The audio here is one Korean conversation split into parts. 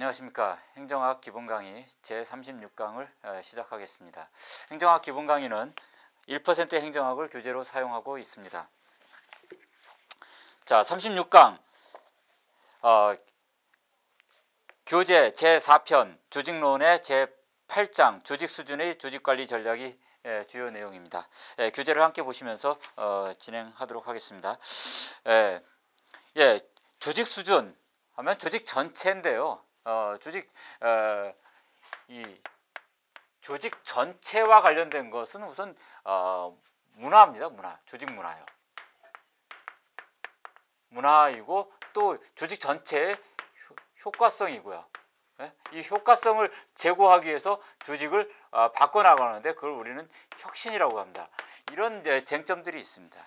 안녕하십니까. 행정학 기본 강의 제36강을 시작하겠습니다. 행정학 기본 강의는 1% 행정학을 교재로 사용하고 있습니다. 자, 36강 교재 제4편 조직론의 제8장 조직 수준의 조직관리 전략이 주요 내용입니다. 교재를 함께 보시면서 진행하도록 하겠습니다. 조직 수준 하면 조직 전체인데요. 조직 전체와 관련된 것은 우선 문화입니다. 조직 문화요. 문화이고 또 조직 전체의 효과성이고요. 이 효과성을 제고하기 위해서 조직을 바꿔나가는데 그걸 우리는 혁신이라고 합니다. 이런 쟁점들이 있습니다.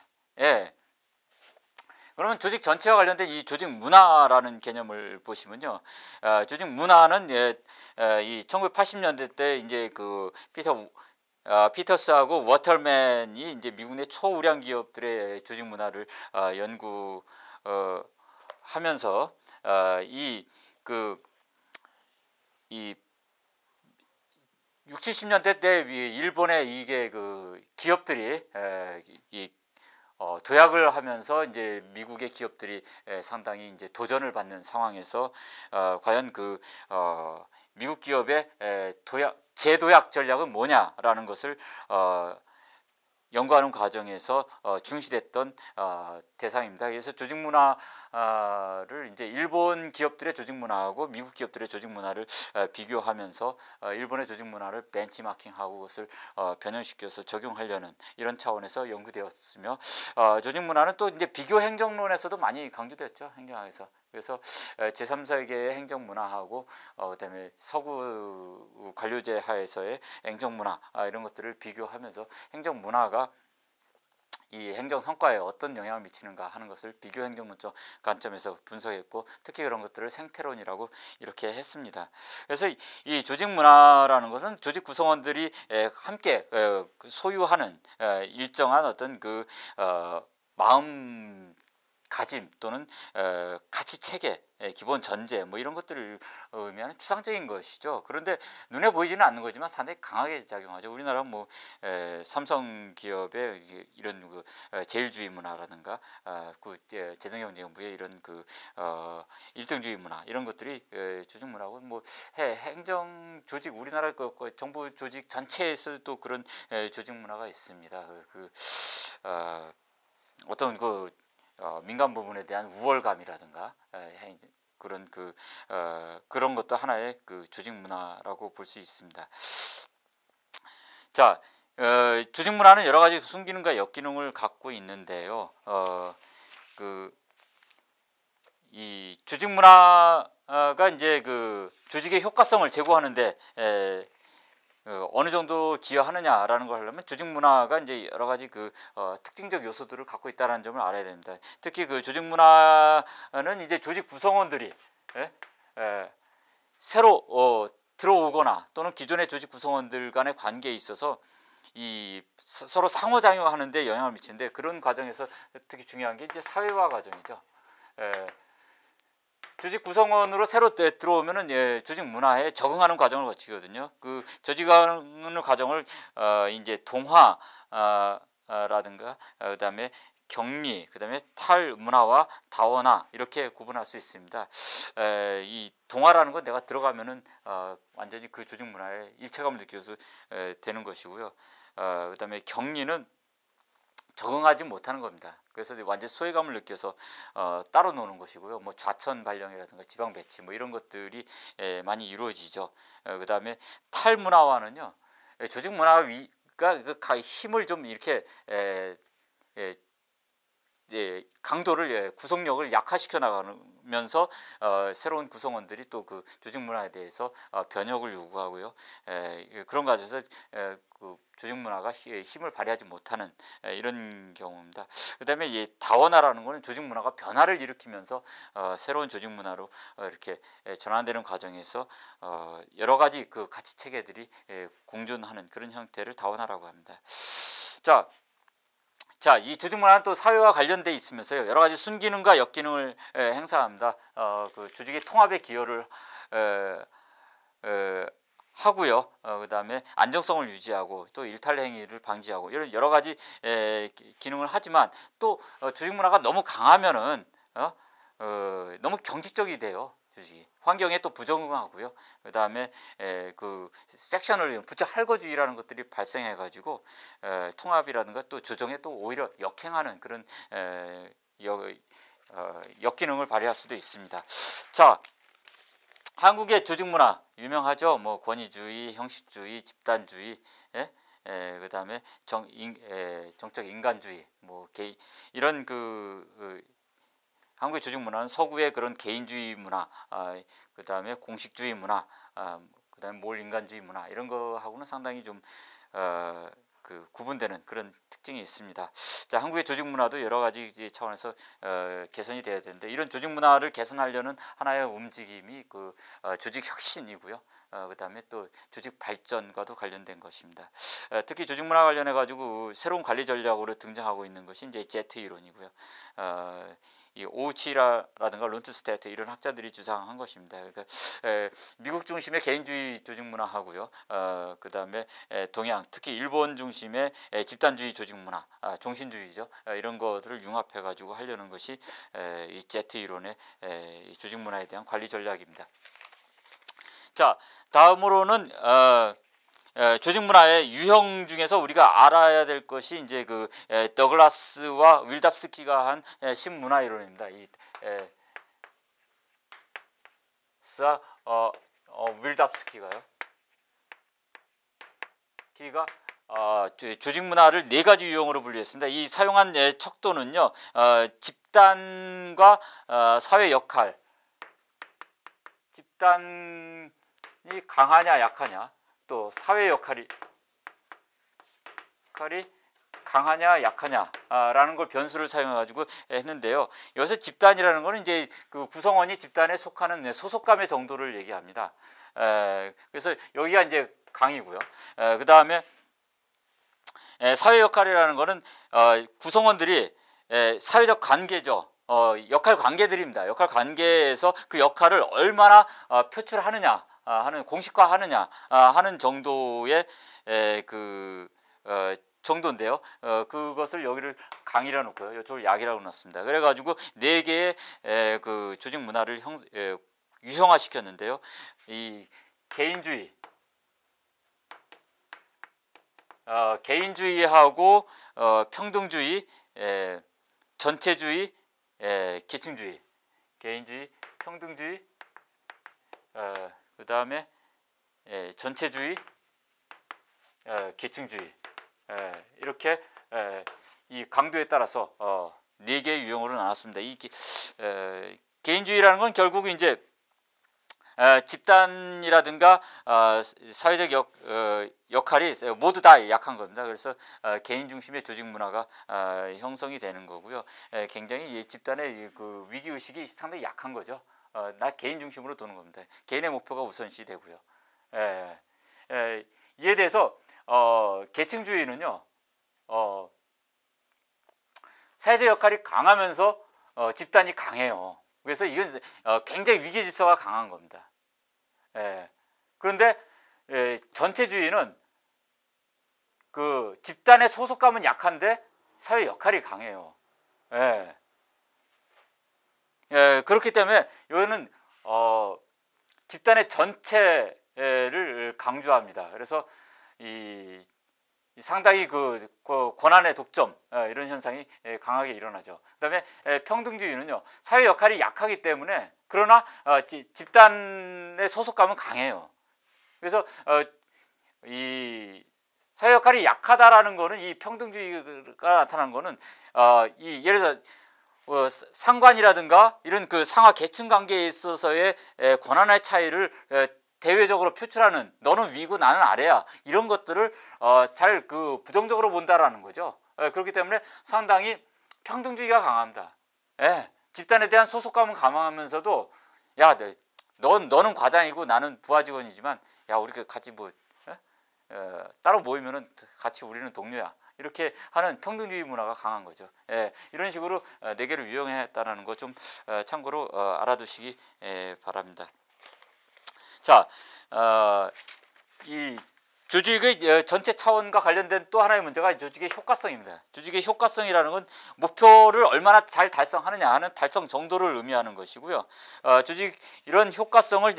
그러면 조직 전체와 관련된 이 조직 문화라는 개념을 보시면요, 조직 문화는 이 1980년대 때 이제 그 피터스하고 워털맨이 이제 미국 내 초우량 기업들의 조직 문화를 연구하면서 이 60, 70년대 때 일본의 이게 그 기업들이 도약을 하면서 이제 미국의 기업들이 상당히 이제 도전을 받는 상황에서 과연 그 미국 기업의 재도약 전략은 뭐냐라는 것을 연구하는 과정에서 중시됐던 대상입니다. 그래서 조직 문화를 이제 일본 기업들의 조직 문화하고 미국 기업들의 조직 문화를 비교하면서 일본의 조직 문화를 벤치마킹하고 그것을 변형시켜서 적용하려는 이런 차원에서 연구되었으며, 조직 문화는 또 이제 비교 행정론에서도 많이 강조됐죠. 행정학에서. 그래서 제3세계의 행정문화하고 그다음에 서구 관료제 하에서의 행정문화 이런 것들을 비교하면서 행정문화가 이 행정 성과에 어떤 영향을 미치는가 하는 것을 비교 행정론적 관점에서 분석했고, 특히 그런 것들을 생태론이라고 이렇게 했습니다. 그래서 이 조직 문화라는 것은 조직 구성원들이 함께 소유하는 일정한 어떤 그 마음가짐 또는 가치 체계, 기본 전제 뭐 이런 것들을 의미하는 추상적인 것이죠. 그런데 눈에 보이지는 않는 거지만 상당히 강하게 작용하죠. 우리나라 뭐 삼성 기업의 이런 그 제일주의 문화라든가 재정경제정부의 이런 그 일등주의 문화 이런 것들이 조직 문화고, 뭐 행정 조직 우리나라 그 정부 조직 전체에서도 그런 조직 문화가 있습니다. 어떤 그 민간 부분에 대한 우월감이라든가 그런 것도 하나의 그 조직 문화라고 볼 수 있습니다. 자, 조직 문화는 여러 가지 순기능과 역기능을 갖고 있는데요. 이 조직 문화가 이제 그 조직의 효과성을 제고하는데 어느 정도 기여하느냐라는 걸 하려면 조직 문화가 이제 여러 가지 그 특징적 요소들을 갖고 있다는 점을 알아야 됩니다. 특히 그 조직 문화는 이제 조직 구성원들이 새로 들어오거나 또는 기존의 조직 구성원들 간의 관계에 있어서 이 서로 상호작용하는 데 영향을 미치는데, 그런 과정에서 특히 중요한 게 이제 사회화 과정이죠. 조직 구성원으로 새로 들어오면은 조직 문화에 적응하는 과정을 거치거든요. 그 적응하는 과정을 이제 동화라든가 그다음에 격리, 그다음에 탈문화와 다원화 이렇게 구분할 수 있습니다. 이 동화라는 건 내가 들어가면은 완전히 그 조직 문화에 일체감을 느껴서 되는 것이고요. 그다음에 격리는 적응하지 못하는 겁니다. 그래서 완전 소외감을 느껴서 따로 노는 것이고요. 뭐 좌천 발령이라든가 지방 배치 뭐 이런 것들이 많이 이루어지죠. 그다음에 탈문화화는요, 조직 문화가 힘을 좀 이렇게 강도를 구성력을 약화시켜 나가면서 새로운 구성원들이 또 그 조직 문화에 대해서 변혁을 요구하고요. 그런 과정에서 그 조직 문화가 힘을 발휘하지 못하는 이런 경우입니다. 그다음에 이 다원화라는 것은 조직 문화가 변화를 일으키면서 새로운 조직 문화로 이렇게 전환되는 과정에서 여러 가지 그 가치 체계들이 공존하는 그런 형태를 다원화라고 합니다. 자, 이 조직 문화는 또 사회와 관련돼 있으면서요, 여러 가지 순기능과 역기능을 행사합니다. 그 조직의 통합에 기여를 하고요. 그다음에 안정성을 유지하고 또 일탈 행위를 방지하고 이런 여러 가지 기능을 하지만 또 조직 문화가 너무 강하면은 너무 경직적이 돼요. 조직이 환경에 또 부적응하고요. 그다음에 그 섹셔널 부처 할거주의라는 것들이 발생해 가지고 통합이라든가 또 조정에 또 오히려 역행하는 그런 역기능을 발휘할 수도 있습니다. 자, 한국의 조직 문화 유명하죠. 뭐 권위주의, 형식주의, 집단주의, 그다음에 정적 인간주의, 뭐 이런 한국의 조직 문화는 서구의 그런 개인주의 문화, 그다음에 공식주의 문화, 그다음에 몰인간주의 문화 이런 거하고는 상당히 좀 구분되는 그런 특징이 있습니다. 자, 한국의 조직 문화도 여러 가지 차원에서 개선이 돼야 되는데 이런 조직 문화를 개선하려는 하나의 움직임이 조직 혁신이고요. 그다음에 또 조직 발전과도 관련된 것입니다. 특히 조직 문화 관련해 가지고 새로운 관리 전략으로 등장하고 있는 것이 이제 제트 이론이고요. 이 오우치라든가 론트스테트 이런 학자들이 주장한 것입니다. 그러니까 미국 중심의 개인주의 조직 문화하고요. 그다음에 동양 특히 일본 중심의 집단주의 조직 문화, 종신주의죠. 이런 것들을 융합해 가지고 하려는 것이 이 제트 이론의 이 조직 문화에 대한 관리 전략입니다. 자, 다음으로는 조직 문화의 유형 중에서 우리가 알아야 될 것이 이제 더글라스와 윌답스키가 한 신문화 이론입니다. 이 윌답스키가요. 키가 조직 문화를 네 가지 유형으로 분류했습니다. 이 사용한 척도는요, 집단과 사회 역할, 집단이 강하냐 약하냐, 또 사회 역할이 강하냐 약하냐라는 걸 변수를 사용해 가지고 했는데요. 여기서 집단이라는 것은 이제 그 구성원이 집단에 속하는 소속감의 정도를 얘기합니다. 그래서 여기가 이제 강이고요. 그 다음에 사회 역할이라는 것은 구성원들이 사회적 관계죠. 역할 관계들입니다. 역할 관계에서 그 역할을 얼마나 표출하느냐 하는 공식화하느냐 하는 정도의 정도인데요. 그것을 여기를 강이라 놓고요. 이쪽을 약이라고 놨습니다. 그래가지고 네 개의 그 조직 문화를 유형화시켰는데요. 이 개인주의하고 평등주의, 전체주의, 계층주의, 개인주의, 평등주의, 그 다음에 전체주의, 계층주의, 이렇게 이 강도에 따라서 네 개의 유형으로 나눴습니다. 이 개인주의라는 건 결국 이제 집단이라든가 사회적 역할이 모두 다 약한 겁니다. 그래서 개인 중심의 조직 문화가 형성이 되는 거고요. 굉장히 집단의 그 위기 의식이 상당히 약한 거죠. 나 개인 중심으로 도는 겁니다. 개인의 목표가 우선시 되고요. 이에 대해서 계층주의는요, 사회적 역할이 강하면서 집단이 강해요. 그래서 이건 굉장히 위계 질서가 강한 겁니다. 그런데 전체주의는 그 집단의 소속감은 약한데 사회 역할이 강해요. 그렇기 때문에 이거는 집단의 전체를 강조합니다. 그래서 상당히 그 권한의 독점 이런 현상이 강하게 일어나죠. 그다음에 평등주의는요, 사회 역할이 약하기 때문에 그러나 집단의 소속감은 강해요. 그래서 이 사회 역할이 약하다라는 거는 이 평등주의가 나타난 거는 예를 들어서 상관이라든가 이런 그 상하 계층 관계에 있어서의 권한의 차이를 대외적으로 표출하는, 너는 위고 나는 아래야, 이런 것들을 잘 부정적으로 본다라는 거죠. 그렇기 때문에 상당히 평등주의가 강합니다. 집단에 대한 소속감은 강하면서도 야, 너는 과장이고 나는 부하 직원이지만 야, 우리 같이 따로 모이면은 같이 우리는 동료야, 이렇게 하는 평등주의 문화가 강한 거죠. 이런 식으로 네 개를 유형했다는 거 좀 참고로 알아두시기 바랍니다. 자, 이 조직의 전체 차원과 관련된 또 하나의 문제가 조직의 효과성입니다. 조직의 효과성이라는 건 목표를 얼마나 잘 달성하느냐 하는 달성 정도를 의미하는 것이고요. 조직 이런 효과성을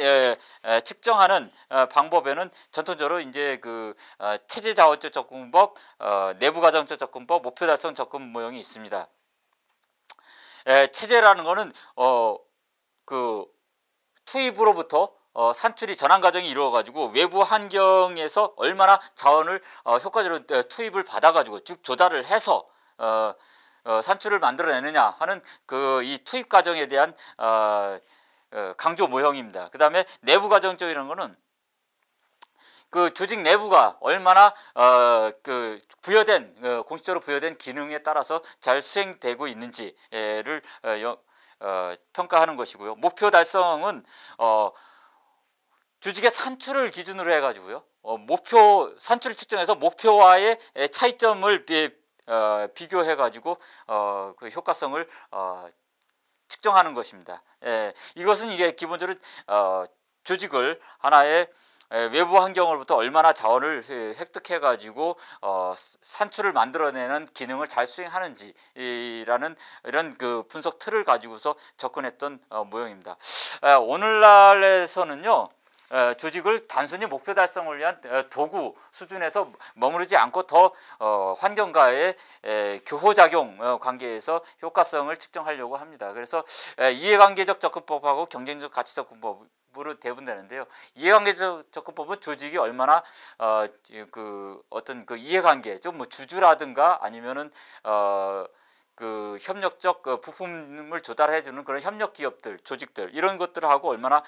측정하는 방법에는 전통적으로 이제 그 체제 자원적 접근법, 내부 과정적 접근법, 목표 달성 접근 모형이 있습니다. 체제라는 거는 그 투입으로부터 산출이 전환 과정이 이루어가지고 외부 환경에서 얼마나 자원을 효과적으로 투입을 받아가지고 즉 조달을 해서 산출을 만들어내느냐 하는 그 이 투입 과정에 대한 강조 모형입니다. 그 다음에 내부 과정적이라는 거는 그 조직 내부가 얼마나 그 부여된 공식적으로 부여된 기능에 따라서 잘 수행되고 있는지를 평가하는 것이고요. 목표 달성은 조직의 산출을 기준으로 해가지고요. 목표 산출을 측정해서 목표와의 차이점을 비교해가지고 그 효과성을 측정하는 것입니다. 이것은 이제 기본적으로 조직을 하나의 외부 환경으로부터 얼마나 자원을 획득해가지고 산출을 만들어내는 기능을 잘 수행하는지라는 이런 그 분석 틀을 가지고서 접근했던 모형입니다. 오늘날에서는요. 조직을 단순히 목표 달성을 위한 도구 수준에서 머무르지 않고 더 환경과의 교호작용 관계에서 효과성을 측정하려고 합니다. 그래서 이해관계적 접근법하고 경쟁적 가치 접근법으로 대분되는데요. 이해관계적 접근법은 조직이 얼마나 그 어떤 그 이해관계, 좀 뭐 주주라든가 아니면은 그 협력적 부품을 조달해주는 그런 협력 기업들, 조직들 이런 것들하고 얼마나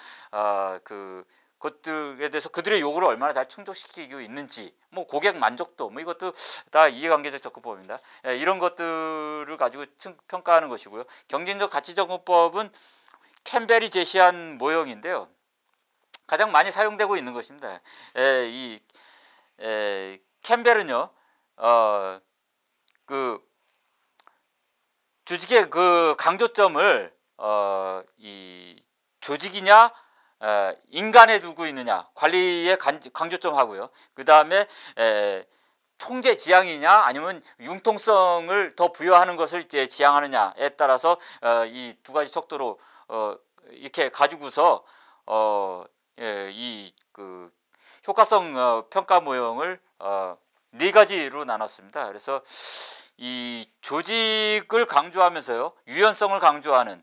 그것들에 대해서 그들의 요구를 얼마나 잘 충족시키고 있는지, 뭐 고객 만족도, 뭐 이것도 다 이해관계적 접근법입니다. 이런 것들을 가지고 평가하는 것이고요. 경쟁적 가치 접근법은 캠벨이 제시한 모형인데요. 가장 많이 사용되고 있는 것입니다. 이 캠벨은요, 그 조직의 그 강조점을 이 조직이냐 인간에 두고 있느냐 관리의 강조점 하고요. 그 다음에 통제 지향이냐 아니면 융통성을 더 부여하는 것을 이제 지향하느냐에 따라서 이 두 가지 척도로 이렇게 가지고서 이 그 효과성 평가 모형을 네 가지로 나눴습니다. 그래서 이 조직을 강조하면서요 유연성을 강조하는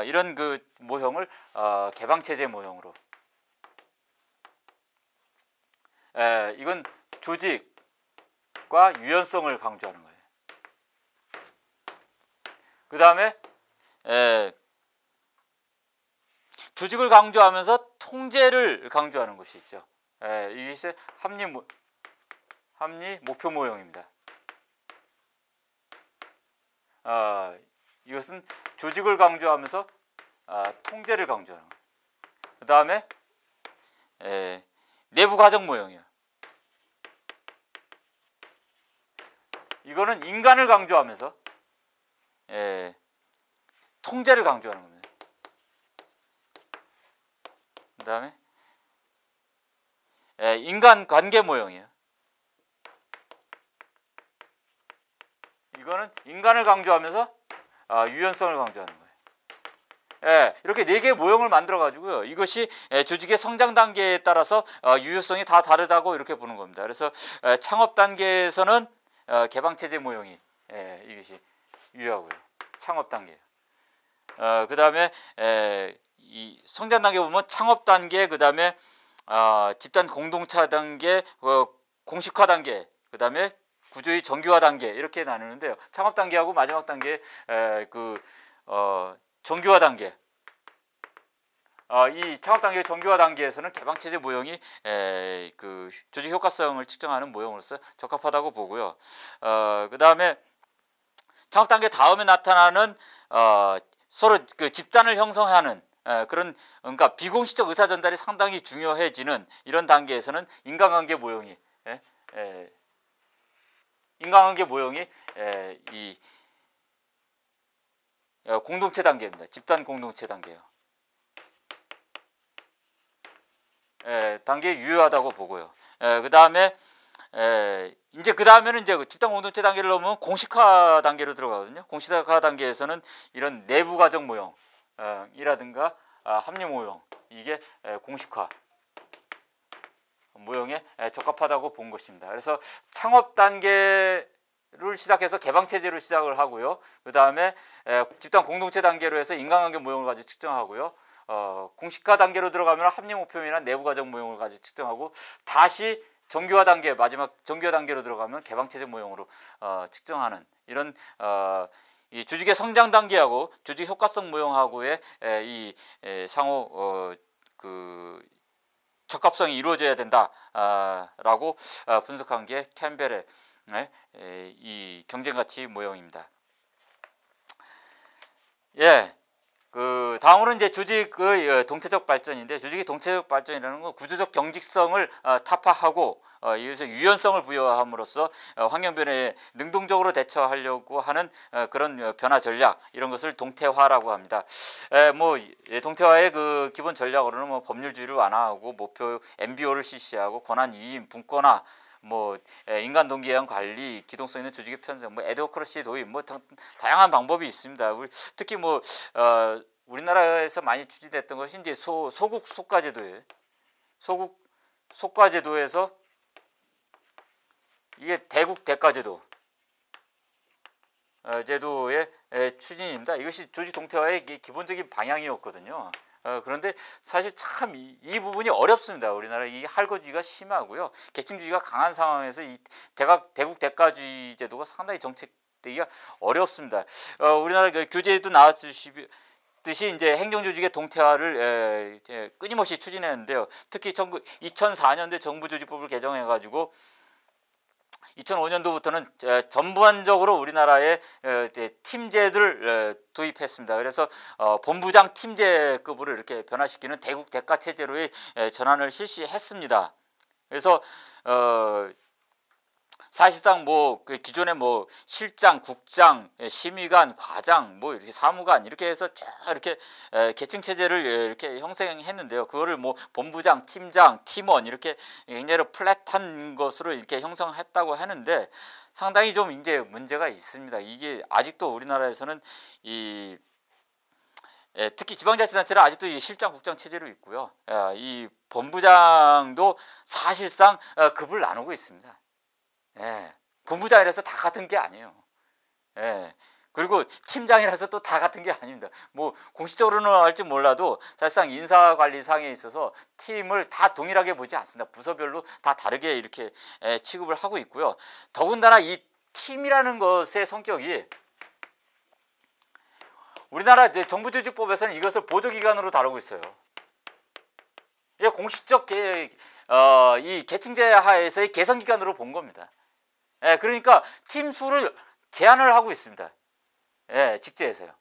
이런 그 모형을 개방체제 모형으로, 이건 조직과 유연성을 강조하는 거예요. 그 다음에 조직을 강조하면서 통제를 강조하는 것이 있죠. 이것이 합리 목표 모형입니다. 이것은 조직을 강조하면서 통제를 강조하는 거예요. 그 다음에 내부 과정 모형이에요. 이거는 인간을 강조하면서 통제를 강조하는 겁니다. 그 다음에 인간 관계 모형이에요. 이거는 인간을 강조하면서 유연성을 강조하는 거예요. 이렇게 네 개의 모형을 만들어 가지고요. 이것이 조직의 성장 단계에 따라서 유효성이 다 다르다고 이렇게 보는 겁니다. 그래서 창업 단계에서는 개방체제 모형이 이것이 유효하고요. 창업 단계. 그 다음에 이 성장 단계 보면 창업 단계, 그 다음에 집단 공동체 단계, 공식화 단계, 그 다음에 구조의 정규화 단계 이렇게 나누는데요. 창업 단계하고 마지막 단계 정규화 단계. 이 창업 단계 정규화 단계에서는 개방체제 모형이 그 조직 효과성을 측정하는 모형으로서 적합하다고 보고요. 그 다음에 창업 단계 다음에 나타나는 서로 그 집단을 형성하는 그런 그러니까 비공식적 의사 전달이 상당히 중요해지는 이런 단계에서는 인간관계 모형이 이 공동체 단계입니다. 집단 공동체 단계예요. 단계에 유효하다고 보고요. 그 다음에 이제 그 다음에는 이제 집단 공동체 단계를 넘으면 공식화 단계로 들어가거든요. 공식화 단계에서는 이런 내부 과정 모형이라든가 합리 모형, 이게 공식화 모형에 적합하다고 본 것입니다. 그래서 창업 단계를 시작해서 개방 체제로 시작을 하고요. 그 다음에 집단 공동체 단계로 해서 인간관계 모형을 가지고 측정하고요. 공식화 단계로 들어가면 합리 목표이나 내부 과정 모형을 가지고 측정하고, 다시 정교화 단계, 마지막 정교화 단계로 들어가면 개방 체제 모형으로 측정하는 이런 이 조직의 성장 단계하고 조직 효과성 모형하고의 이 상호 그 적합성이 이루어져야 된다라고 분석한 게 캠벨의 이 경쟁가치 모형입니다. 그 다음으로는 이제 조직의 동태적 발전인데, 조직의 동태적 발전이라는 건 구조적 경직성을 타파하고 이것에 유연성을 부여함으로써 환경 변화에 능동적으로 대처하려고 하는 그런 변화 전략, 이런 것을 동태화라고 합니다. 동태화의 그 기본 전략으로는 뭐 법률주의를 완화하고 목표 MBO를 실시하고 권한 위임, 분권화, 인간 동기형 관리, 기동성 있는 조직의 편성, 에드호크러시 도입, 다양한 방법이 있습니다. 특히 우리나라에서 많이 추진됐던 것이 이제 소국 속가제도예요. 소국 속가제도에서 이게 대국 대가제도 제도의 추진입니다. 이것이 조직 동태화의 기본적인 방향이었거든요. 그런데 사실 참 이 부분이 어렵습니다. 우리나라 이 할거주의가 심하고요, 계층주의가 강한 상황에서 이 대국 대가주의 제도가 상당히 정책되기가 어렵습니다. 우리나라 교재에도 나왔듯이 이제 행정조직의 동태화를 끊임없이 추진했는데요. 특히 2004년도에 정부조직법을 개정해가지고 2005년도부터는 전반적으로 우리나라에 팀제를 도입했습니다. 그래서 본부장 팀제급으로 이렇게 변화시키는 대국 대가 체제로의 전환을 실시했습니다. 그래서 사실상 그 기존에 실장, 국장, 심의관, 과장, 이렇게 사무관, 이렇게 해서 쭉 이렇게 계층 체제를 이렇게 형성했는데요. 그거를 본부장, 팀장, 팀원, 이렇게 굉장히 플랫한 것으로 이렇게 형성했다고 하는데, 상당히 좀 이제 문제가 있습니다. 이게 아직도 우리나라에서는 특히 지방자치단체는 아직도 이 실장, 국장 체제로 있고요. 이 본부장도 사실상 급을 나누고 있습니다. 본부장이라서 다 같은 게 아니에요. 그리고 팀장이라서 또 다 같은 게 아닙니다. 공식적으로는 할지 몰라도 사실상 인사관리상에 있어서 팀을 다 동일하게 보지 않습니다. 부서별로 다 다르게 이렇게 취급을 하고 있고요. 더군다나 이 팀이라는 것의 성격이 우리나라 정부조직법에서는 이것을 보조기관으로 다루고 있어요. 공식적 이 계층제 하에서의 개선기관으로 본 겁니다. 그러니까 팀 수를 제한을 하고 있습니다. 직제에서요.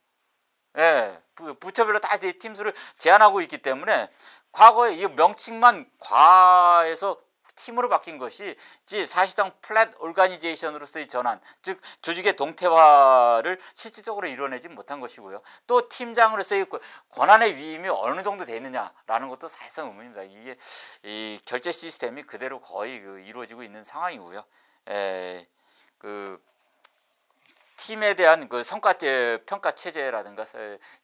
부처별로 다 팀 수를 제한하고 있기 때문에 과거에 이 명칭만 과에서 팀으로 바뀐 것이 사실상 플랫 오르가니제이션으로서의 전환, 즉 조직의 동태화를 실질적으로 이뤄내지 못한 것이고요. 또 팀장으로서의 권한의 위임이 어느 정도 되느냐라는 것도 사실상 의문입니다. 이게 이 결제 시스템이 그대로 거의 이루어지고 있는 상황이고요. 팀에 대한 성과 평가 체제라든가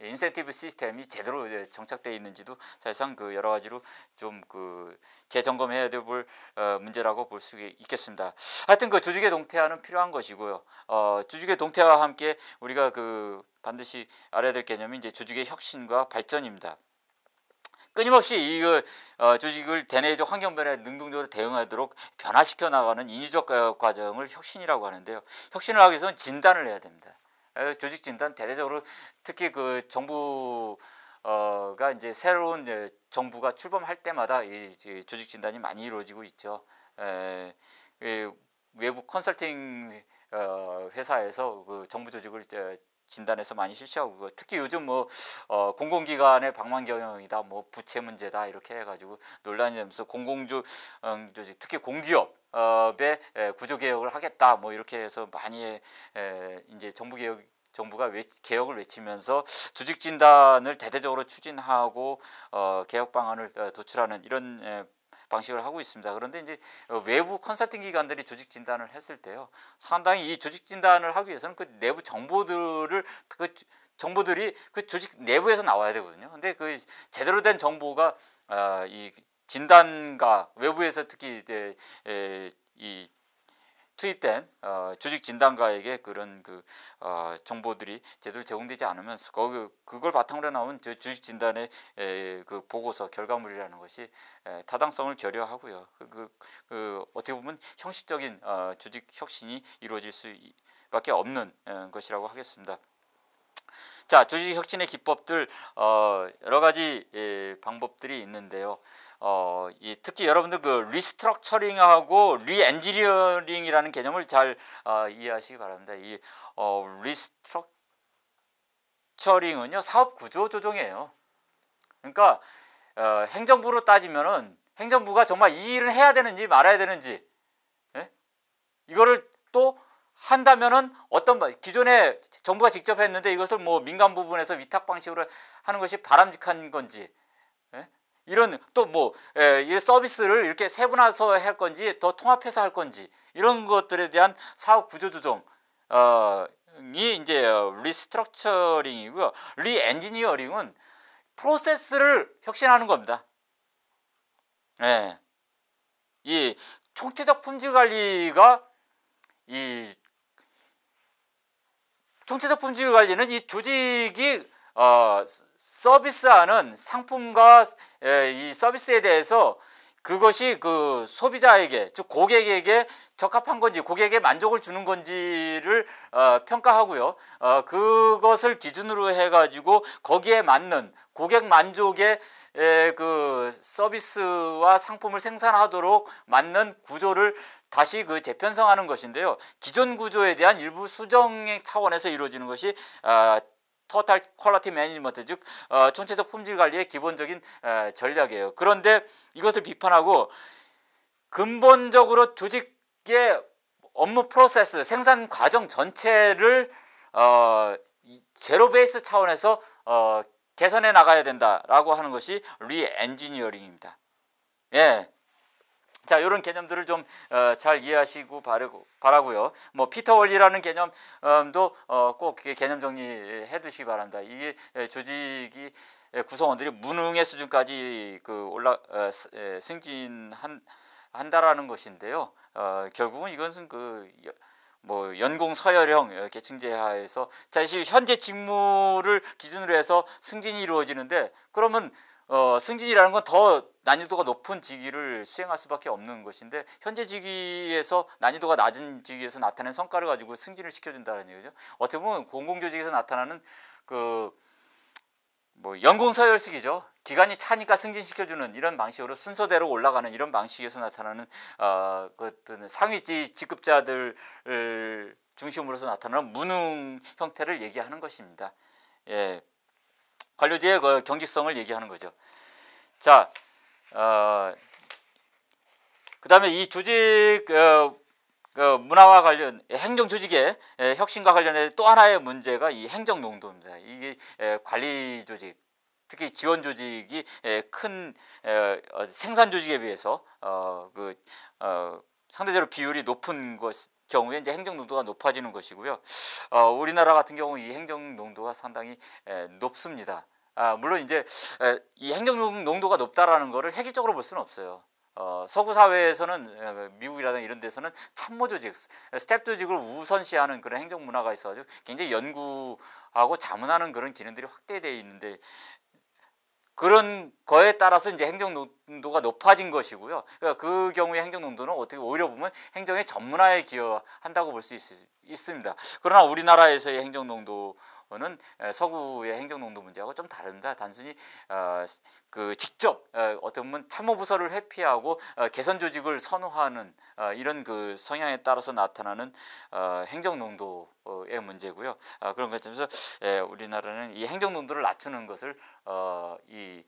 인센티브 시스템이 제대로 정착되어 있는지도 사실상 여러 가지로 좀 재점검해야 될 문제라고 볼 수 있겠습니다. 하여튼 조직의 동태화는 필요한 것이고요. 조직의 동태화와 함께 우리가 반드시 알아야 될 개념이 이제 조직의 혁신과 발전입니다. 끊임없이 조직을 대내적 환경 변화에 능동적으로 대응하도록 변화시켜 나가는 인위적 과정을 혁신이라고 하는데요. 혁신을 하기 위해서는 진단을 해야 됩니다. 조직 진단, 대대적으로 특히 정부가 이제 새로운 정부가 출범할 때마다 이 조직 진단이 많이 이루어지고 있죠. 외부 컨설팅 회사에서 정부 조직을 진단해서 많이 실시하고, 특히 요즘 공공기관의 방만 경영이다, 부채 문제다, 이렇게 해가지고 논란이 되면서 공공조직, 특히 공기업의 구조개혁을 하겠다, 이렇게 해서 많이 이제 정부가 개혁을 외치면서 조직 진단을 대대적으로 추진하고 개혁 방안을 도출하는 이런 방식을 하고 있습니다. 그런데 이제 외부 컨설팅 기관들이 조직 진단을 했을 때요, 상당히 이 조직 진단을 하기 위해서는 그 내부 정보들을 정보들이 그 조직 내부에서 나와야 되거든요. 근데 그 제대로 된 정보가 이 진단가 외부에서 특히 이 투입된 조직 진단가에게 그런 정보들이 제대로 제공되지 않으면 그걸 바탕으로 나온 조직 진단의 그 보고서 결과물이라는 것이 타당성을 결여하고요. 어떻게 보면 형식적인 조직 혁신이 이루어질 수밖에 없는 것이라고 하겠습니다. 자, 조직 혁신의 기법들 여러 가지 방법들이 있는데요. 특히 여러분들 그 리스트럭처링하고 리엔지니어링이라는 개념을 잘 이해하시기 바랍니다. 이 리스트럭처링은요, 사업 구조 조정이에요. 그러니까 행정부로 따지면은 행정부가 정말 이 일을 해야 되는지 말아야 되는지, 이거를 또 한다면은 기존에 정부가 직접 했는데 이것을 뭐 민간 부분에서 위탁 방식으로 하는 것이 바람직한 건지, 이런 또 이 서비스를 이렇게 세분화해서 할 건지 더 통합해서 할 건지, 이런 것들에 대한 사업 구조 조정이 이제 리스트럭처링이고요. 리엔지니어링은 프로세스를 혁신하는 겁니다. 이 총체적 품질 관리가 총체적 품질 관리는 이 조직이 서비스하는 상품과 이 서비스에 대해서 그것이 그 소비자에게, 즉 고객에게 적합한 건지, 고객에게 만족을 주는 건지를 평가하고요. 그것을 기준으로 해가지고 거기에 맞는 고객 만족의 그 서비스와 상품을 생산하도록 맞는 구조를 다시 재편성하는 것인데요. 기존 구조에 대한 일부 수정의 차원에서 이루어지는 것이 토탈 퀄리티 매니지먼트, 즉 총체적 품질 관리의 기본적인 전략이에요. 그런데 이것을 비판하고 근본적으로 조직의 업무 프로세스, 생산 과정 전체를 제로 베이스 차원에서 개선해 나가야 된다라고 하는 것이 리엔지니어링입니다. 자, 이런 개념들을 좀 잘 이해하시고 바라고요. 피터 월리라는 개념도 꼭 개념 정리해 두시기 바랍니다. 이게 조직이 구성원들이 무능의 수준까지 승진한다라는 것인데요. 결국은 이것은 연공 서열형 계층제 하에서 사실 현재 직무를 기준으로 해서 승진이 이루어지는데, 그러면 승진이라는 건 더 난이도가 높은 직위를 수행할 수밖에 없는 것인데, 현재 직위에서 난이도가 낮은 직위에서 나타낸 성과를 가지고 승진을 시켜준다는 얘기죠. 어떻게 보면 공공조직에서 나타나는 연공서열식이죠. 기간이 차니까 승진시켜주는 이런 방식으로 순서대로 올라가는 이런 방식에서 나타나는 상위 직급자들 중심으로서 나타나는 무능 형태를 얘기하는 것입니다. 관료제의 경직성을 얘기하는 거죠. 자, 그 다음에 이 조직 문화와 관련 행정 조직의 혁신과 관련해 또 하나의 문제가 이 행정 농도입니다. 이게 관리 조직, 특히 지원 조직이 큰 생산 조직에 비해서 상대적으로 비율이 높은 경우에 이제 행정 농도가 높아지는 것이고요. 우리나라 같은 경우 이 행정 농도가 상당히 높습니다. 물론 이제 이 행정 농도가 높다라는 것을 획일적으로 볼 수는 없어요. 서구 사회에서는 미국이라든가 이런 데서는 참모 조직, 스텝 조직을 우선시하는 그런 행정 문화가 있어가지고 굉장히 연구하고 자문하는 그런 기능들이 확대되어 있는데, 그런 거에 따라서 이제 행정 농도가 높아진 것이고요. 그 경우에 행정 농도는 어떻게 오히려 보면 행정의 전문화에 기여한다고 볼 수 있습니다. 그러나 우리나라에서의 행정 농도는 서구의 행정 농도 문제하고 좀 다릅니다. 단순히 직접 어떻게 보면 참모부서를 회피하고 개선 조직을 선호하는 이런 성향에 따라서 나타나는 행정 농도의 문제고요. 그런 것에서 우리나라는 이 행정 농도를 낮추는 것을 이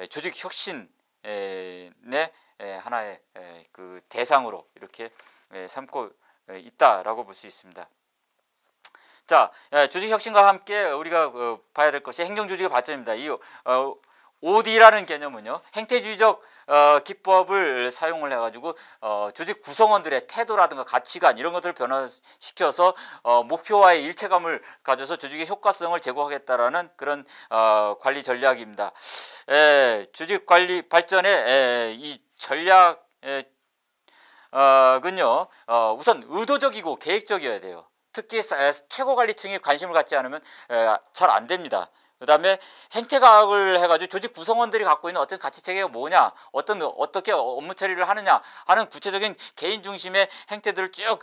조직 혁신의 하나의 대상으로 이렇게 삼고 있다라고 볼 수 있습니다. 자, 조직 혁신과 함께 우리가 봐야 될 것이 행정 조직의 발전입니다. OD라는 개념은요, 행태주의적 기법을 사용을 해가지고 조직 구성원들의 태도라든가 가치관 이런 것들을 변화시켜서 목표와의 일체감을 가져서 조직의 효과성을 제고하겠다라는 그런 관리 전략입니다. 조직 관리 발전의 이 전략 은요, 우선 의도적이고 계획적이어야 돼요. 특히 최고 관리층이 관심을 갖지 않으면 잘 안 됩니다. 그 다음에 행태과학을 해가지고 조직 구성원들이 갖고 있는 어떤 가치 체계가 뭐냐, 어떻게 업무 처리를 하느냐 하는 구체적인 개인 중심의 행태들을 쭉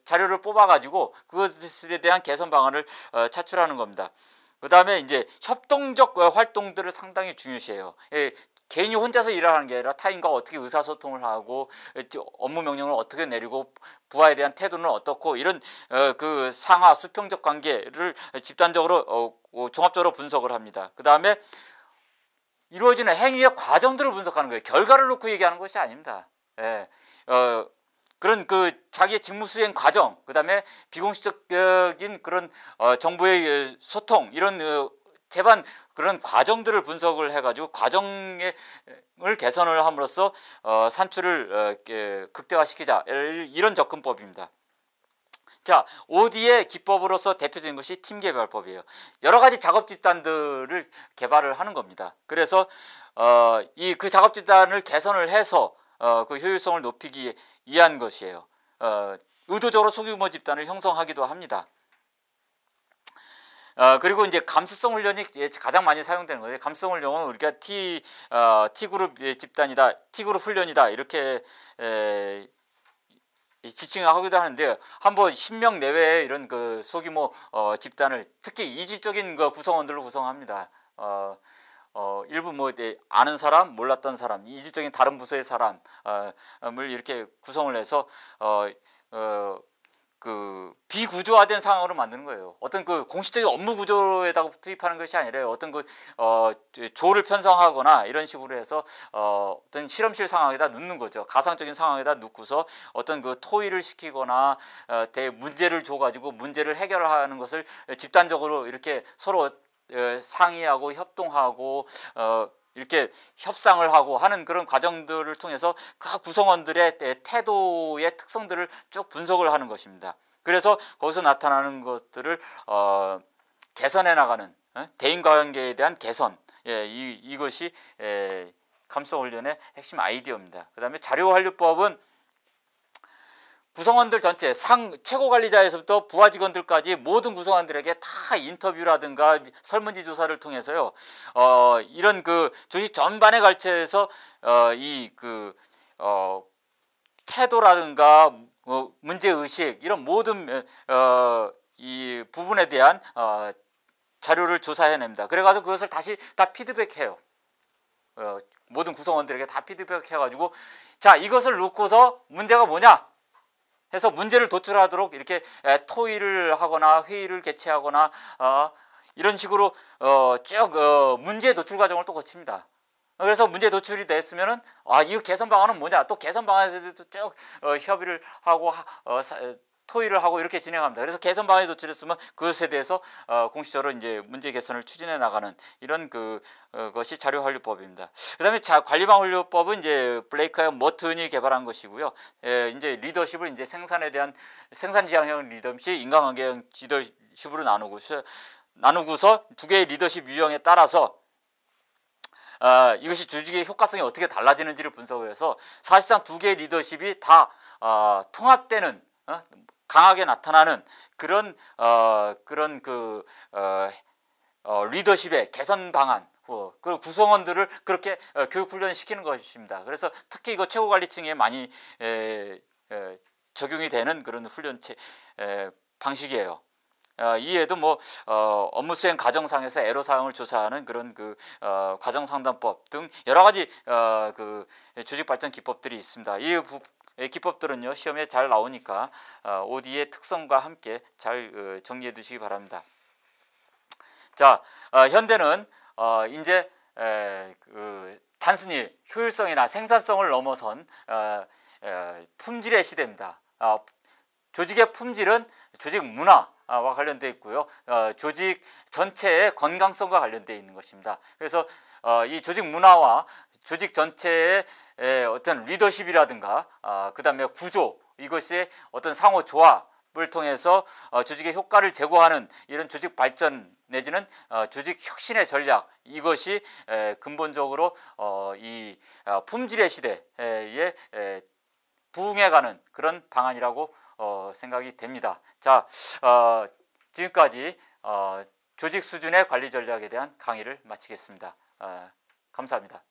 자료를 뽑아가지고 그것에 대한 개선 방안을 차출하는 겁니다. 그 다음에 이제 협동적 활동들을 상당히 중요시해요. 개인이 혼자서 일하는 게 아니라 타인과 어떻게 의사소통을 하고 업무 명령을 어떻게 내리고 부하에 대한 태도는 어떻고 이런 그 상하 수평적 관계를 집단적으로 종합적으로 분석을 합니다. 그 다음에 이루어지는 행위의 과정들을 분석하는 거예요. 결과를 놓고 얘기하는 것이 아닙니다. 그런 그 자기의 직무 수행 과정, 그 다음에 비공식적인 그런 정보의 소통 이런 제반 그런 과정들을 분석을 해가지고 과정을 개선을 함으로써 산출을 극대화시키자 이런 접근법입니다. 자, OD의 기법으로서 대표적인 것이 팀 개발법이에요. 여러 가지 작업 집단들을 개발을 하는 겁니다. 그래서 그 작업 집단을 개선을 해서 그 효율성을 높이기 위한 것이에요. 의도적으로 소규모 집단을 형성하기도 합니다. 그리고 이제 감수성 훈련이 가장 많이 사용되는 거예요. 감수성 훈련은 우리가 T그룹 집단이다, T그룹 훈련이다 이렇게 지칭하기도 하는데 한번 10명 내외의 이런 그 소규모 집단을 특히 이질적인 그 구성원들로 구성합니다. 일부 뭐 아는 사람, 몰랐던 사람, 이질적인 다른 부서의 사람을 이렇게 구성을 해서 그 비구조화된 상황으로 만드는 거예요. 어떤 그 공식적인 업무 구조에다가 투입하는 것이 아니라 어떤 그 조를 편성하거나 이런 식으로 해서 어떤 실험실 상황에다 넣는 거죠. 가상적인 상황에다 넣고서 어떤 그 토의를 시키거나 문제를 줘가지고 문제를 해결하는 것을 집단적으로 이렇게 서로 상의하고 협동하고 이렇게 협상을 하고 하는 그런 과정들을 통해서 각 구성원들의 태도의 특성들을 쭉 분석을 하는 것입니다. 그래서 거기서 나타나는 것들을 개선해 나가는 대인관계에 대한 개선, 이것이 감수성 훈련의 핵심 아이디어입니다. 그 다음에 자료환류법은 구성원들 전체 최고 관리자에서부터 부하 직원들까지 모든 구성원들에게 다 인터뷰라든가 설문지 조사를 통해서요. 이런 그 조직 전반에 걸쳐서 태도라든가 문제 의식 이런 모든 이 부분에 대한 자료를 조사해냅니다. 그래가지고 그것을 다시 다 피드백해요. 모든 구성원들에게 다 피드백해가지고 자, 이것을 놓고서 문제가 뭐냐? 해서 문제를 도출하도록 이렇게 토의를 하거나 회의를 개최하거나 이런 식으로 쭉 문제 도출 과정을 또 거칩니다. 그래서 문제 도출이 됐으면은 이거 개선 방안은 뭐냐? 또 개선 방안에서도 쭉 협의를 하고 토의를 하고 이렇게 진행합니다. 그래서 개선 방안이 도출했으면 그것에 대해서 공식적으로 이제 문제 개선을 추진해 나가는 이런 것이 자료환류법입니다. 그다음에 관리방 훈련법은 이제 블레이크와 머튼이 개발한 것이고요. 이제 리더십을 이제 생산에 대한 생산 지향형 리더십, 인간관계형 리더십으로 나누고서 두 개의 리더십 유형에 따라서 이것이 조직의 효과성이 어떻게 달라지는지를 분석을 해서 사실상 두 개의 리더십이 다 통합되는 강하게 나타나는 그런 리더십의 개선 방안, 그 구성원들을 그렇게 교육 훈련시키는 것입니다. 그래서 특히 이거 최고 관리층에 많이 적용이 되는 그런 훈련체 방식이에요. 이에도 뭐 업무 수행 과정상에서 애로 사항을 조사하는 그런 과정 상담법 등 여러 가지 그 조직 발전 기법들이 있습니다. 이 기법들은요 시험에 잘 나오니까 OD의 특성과 함께 잘 정리해 두시기 바랍니다. 자, 현대는 이제 단순히 효율성이나 생산성을 넘어선 품질의 시대입니다. 조직의 품질은 조직 문화와 관련되어 있고요. 조직 전체의 건강성과 관련되어 있는 것입니다. 그래서 이 조직 문화와 조직 전체의 어떤 리더십이라든가 그 다음에 구조, 이것이 어떤 상호 조합을 통해서 조직의 효과를 제고하는 이런 조직 발전 내지는 조직 혁신의 전략, 이것이 근본적으로 이 품질의 시대에 부응해가는 그런 방안이라고 생각이 됩니다. 자, 지금까지 조직 수준의 관리 전략에 대한 강의를 마치겠습니다. 감사합니다.